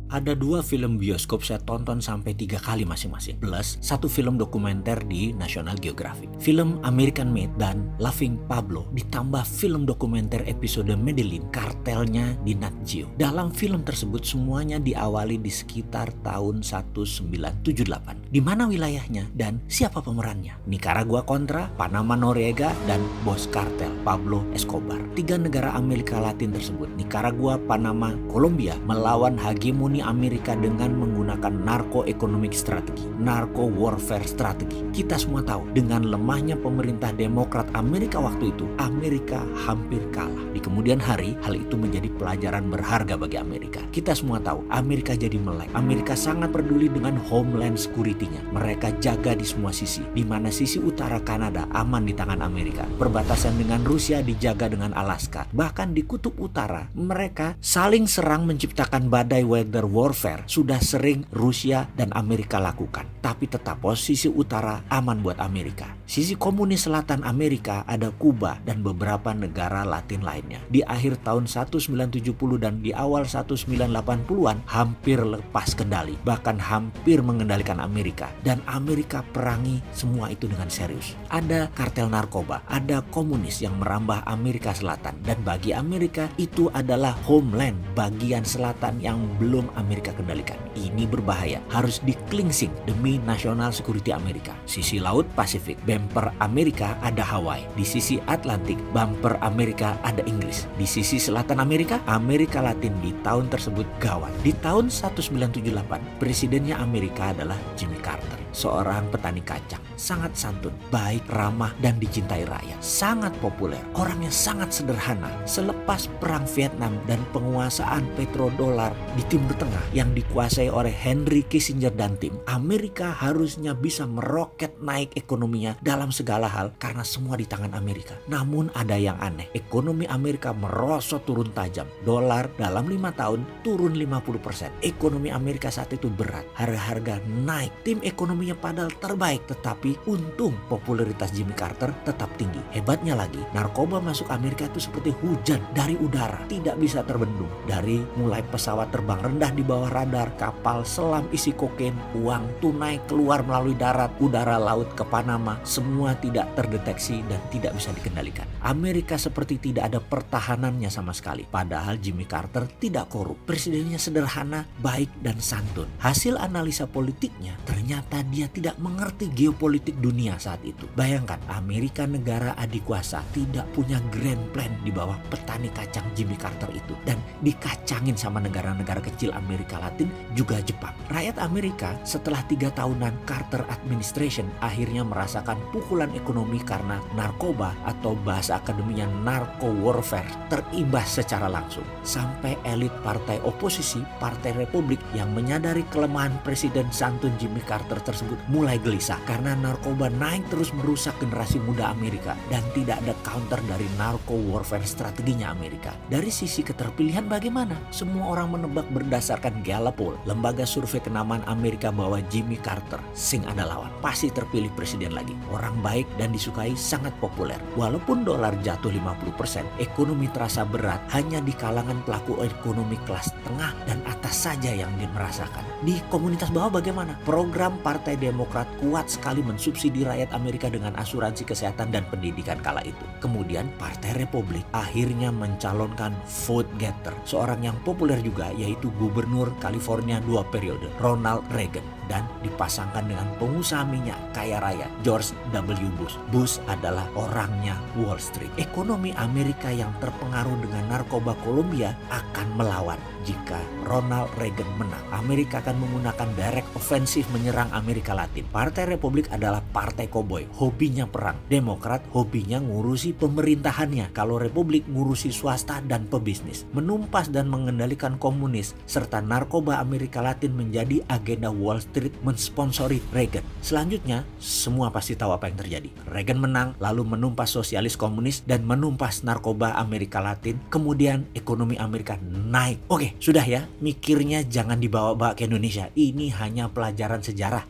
Ada 2 film bioskop saya tonton sampai 3 kali masing-masing, plus 1 film dokumenter di National Geographic. Film American Made dan Laughing Pablo ditambah film dokumenter episode Medellin, kartelnya di Nat Geo. Dalam film tersebut semuanya diawali di sekitar tahun 1978. Di mana wilayahnya dan siapa pemerannya? Nicaragua Contra, Panama Noriega, dan bos kartel Pablo Escobar. 3 negara Amerika Latin tersebut, Nicaragua, Panama, Kolombia, melawan hegemoni Amerika dengan menggunakan narco economic strategi, narco warfare strategi. Kita semua tahu dengan lemahnya pemerintah Demokrat Amerika waktu itu, Amerika hampir kalah. Di kemudian hari, hal itu menjadi pelajaran berharga bagi Amerika. Kita semua tahu Amerika jadi melek. Amerika sangat peduli dengan homeland security-nya. Mereka jaga di semua sisi, di mana sisi utara Kanada aman di tangan Amerika. Perbatasan dengan Rusia dijaga dengan Alaska. Bahkan di kutub utara, mereka saling serang menciptakan badai weather warfare sudah sering Rusia dan Amerika lakukan. Tapi tetap posisi utara aman buat Amerika. Sisi komunis selatan Amerika ada Kuba dan beberapa negara Latin lainnya. Di akhir tahun 1970 dan di awal 1980-an hampir lepas kendali. Bahkan hampir mengendalikan Amerika. Dan Amerika perangi semua itu dengan serius. Ada kartel narkoba, ada komunis yang merambah Amerika Selatan. Dan bagi Amerika itu adalah homeland bagian selatan yang belum Amerika kendalikan. Ini berbahaya, harus diklingsing demi national security Amerika. Sisi laut Pasifik, bumper Amerika ada Hawaii. Di sisi Atlantik, bumper Amerika ada Inggris. Di sisi selatan Amerika, Amerika Latin di tahun tersebut gawat. Di tahun 1978, presidennya Amerika adalah Jimmy Carter, seorang petani kacang, sangat santun, baik, ramah, dan dicintai rakyat. Sangat populer, orangnya sangat sederhana. Selepas perang Vietnam dan penguasaan petrodolar di Timur Tengah yang dikuasai oleh Henry Kissinger dan tim, Amerika harusnya bisa meroket naik ekonominya dalam segala hal karena semua di tangan Amerika. Namun ada yang aneh, ekonomi Amerika merosot turun tajam. Dolar dalam 5 tahun turun 50%. Ekonomi Amerika saat itu berat, harga-harga naik. Tim ekonominya padahal terbaik, tetapi untung popularitas Jimmy Carter tetap tinggi. Hebatnya lagi, narkoba masuk Amerika itu seperti hujan dari udara, tidak bisa terbendung. Dari mulai pesawat terbang rendah di bawah radar, kapal selam isi kokain, uang tunai keluar melalui darat, udara, laut ke Panama, semua tidak terdeteksi dan tidak bisa dikendalikan. Amerika seperti tidak ada pertahanannya sama sekali. Padahal Jimmy Carter tidak korup, presidennya sederhana, baik dan santun. Hasil analisa politiknya, ternyata dia tidak mengerti geopolitik dunia saat itu. Bayangkan, Amerika negara adikuasa tidak punya grand plan di bawah petani kacang Jimmy Carter itu, dan dikacangin sama negara-negara kecil Amerika Latin juga Jepang. Rakyat Amerika setelah 3 tahunan Carter administration akhirnya merasakan pukulan ekonomi karena narkoba atau bahasa akademinya narco warfare terimbas secara langsung. Sampai elit partai oposisi, Partai Republik yang menyadari kelemahan Presiden santun Jimmy Carter tersebut mulai gelisah karena narkoba naik terus merusak generasi muda Amerika dan tidak ada counter dari narco warfare strateginya Amerika. Dari sisi keterpilihan bagaimana? Semua orang menebak berdasarkan Gallup poll, lembaga survei kenamaan Amerika, bahwa Jimmy Carter sing ada lawan, pasti terpilih presiden lagi. Orang baik dan disukai, sangat populer. Walaupun dolar jatuh 50%, ekonomi terasa berat hanya di kalangan pelaku ekonomi kelas tengah dan atas saja yang merasakan. Di komunitas bawah bagaimana? Program Partai Demokrat kuat sekali mensubsidi rakyat Amerika dengan asuransi kesehatan dan pendidikan kala itu. Kemudian Partai Republik akhirnya mencalonkan vote getter, seorang yang populer juga, yaitu Gubernur California 2 periode, Ronald Reagan, dan dipasangkan dengan pengusaha minyak kaya raya George W. Bush. Bush adalah orangnya Wall Street. Ekonomi Amerika yang terpengaruh dengan narkoba Kolombia akan melawan. Jika Ronald Reagan menang, Amerika akan menggunakan direct offensive menyerang Amerika Latin. Partai Republik adalah partai koboi, hobinya perang. Demokrat hobinya ngurusi pemerintahannya, kalau Republik ngurusi swasta dan pebisnis. Menumpas dan mengendalikan komunis serta narkoba Amerika Latin menjadi agenda Wall Street mensponsori Reagan. Selanjutnya, semua pasti tahu apa yang terjadi. Reagan menang, lalu menumpas sosialis komunis dan menumpas narkoba Amerika Latin. Kemudian ekonomi Amerika naik. Oke, sudah ya, mikirnya jangan dibawa-bawa ke Indonesia. Ini hanya pelajaran sejarah.